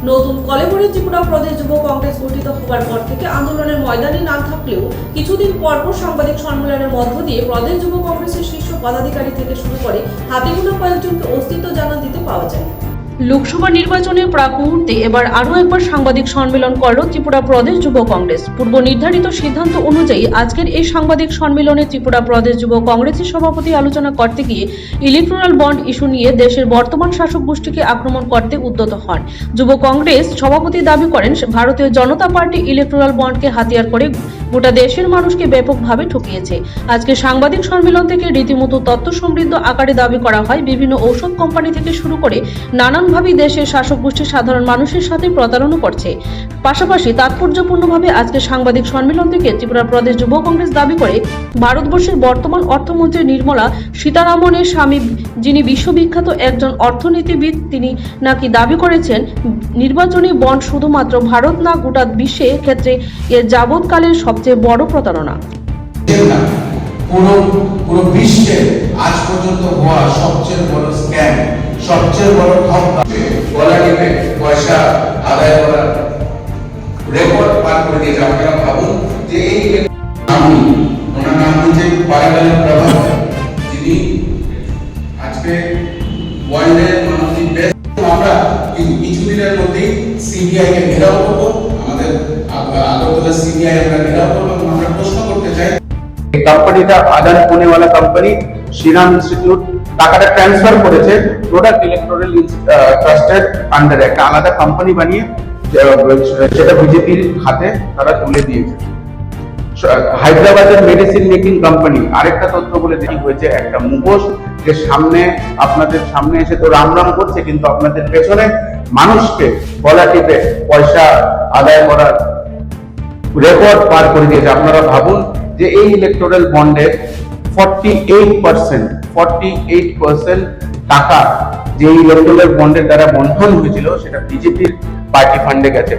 নতুন কলেবরে ত্রিপুরা প্রদেশ যুব কংগ্রেস গঠিত হওয়ার পর থেকে আন্দোলনের ময়দানে না থাকলেও কিছুদিন পরপর সাংবাদিক সম্মেলনের মধ্য দিয়ে প্রদেশ যুব কংগ্রেসের শীর্ষ পদাধিকারী থেকে শুরু করে হাতে গোনা কয়েকজনকে অস্তিত্ব জানান দিতে পাওয়া যায়। লোকসভা নির্বাচনের প্রাক মুহূর্তে এবার আরও একবার সাংবাদিক সম্মেলন করল ত্রিপুরা প্রদেশ যুব কংগ্রেস। পূর্ব নির্ধারিত সিদ্ধান্ত অনুযায়ী আজকের এই সাংবাদিক সম্মেলনে ত্রিপুরা প্রদেশ যুব কংগ্রেসের সভাপতি আলোচনা করতে গিয়ে ইলেকট্রাল বন্ড ইস্যু নিয়ে দেশের বর্তমান শাসক গোষ্ঠীকে আক্রমণ করতে উদ্যত হন। যুব কংগ্রেস সভাপতি দাবি করেন, ভারতীয় জনতা পার্টি ইলেকট্রাল বন্ডকে হাতিয়ার করে গোটা দেশের মানুষকে ব্যাপকভাবে ঠকিয়েছে। আজকে সাংবাদিক সম্মেলন থেকে রীতিমতো তথ্য সমৃদ্ধ আকারে দাবি করা হয় বিভিন্ন ঔষধ কোম্পানি থেকে শুরু করে নানানভাবে দেশের শাসক গোষ্ঠী সাধারণ মানুষের সাথে প্রতারণা করছে। পাশাপাশি তাৎপর্যপূর্ণভাবে আজকে সাংবাদিক সম্মেলন থেকে ত্রিপুরা প্রদেশ যুব কংগ্রেস দাবি করে ভারতবর্ষের বর্তমান অর্থমন্ত্রী নির্মলা সীতারামনের স্বামী, যিনি বিশ্ববিখ্যাত একজন অর্থনীতিবিদ, তিনি নাকি দাবি করেছেন নির্বাচনী বন্ড শুধুমাত্র ভারত না গোটা বিশ্বের ক্ষেত্রে এর যাবৎকালের সবচেয়ে বড় প্রতারণা। পুরো বিশ্বে আজ পর্যন্ত হওয়া সবচেয়ে বড় স্ক্যাম, সবচেয়ে বড় গলা টিপে পয়সা আদায় করার রেকর্ড পার করে দিয়েছে। আপনারা ভাবুন যে এই ওনার নাম হচ্ছে পারাগালের প্রভাব, যিনি আজকে ওয়ার্ল্ডের ওয়ান অফ দি বেস্ট। আমরা কিছুদিনের মধ্যেই সিবিআই কে ঘেরাও করবো, আমাদের আগরতলা সিবিআই আমরা ঘেরাও করবো। আমরা প্রশ্ন করতে চাই, এই কোম্পানিটা আদানি পুনেওয়ালা কোম্পানি শ্রীরাম ইনস্টিটিউট টাকাটা ট্রান্সফার করেছে প্রোডাক্ট ইলেকট্রাল ট্রাস্টের আন্ডারে একটা আলাদা কোম্পানি বানিয়ে, সেটা বিজেপির হাতে তারা তুলে দিয়েছে। হায়দ্রাবাদের মেডিসিন মেকিং কোম্পানি আরেকটা তথ্য বলে দেওয়া হয়েছে, একটা মুখোশ যে সামনে আপনাদের সামনে এসে তো রাম রাম করছে, কিন্তু আপনাদের পেছনে মানুষকে গলা টিপে পয়সা আদায় করার রেকর্ড পার করে দিয়েছে। আপনারা ভাবুন যে এই ইলেকট্রাল বন্ডের 48% টাকা যে ইলেকট্রাল বন্ডের দ্বারা বন্ধন হয়েছিল সেটা বিজেপির পার্টি ফান্ডে গেছে।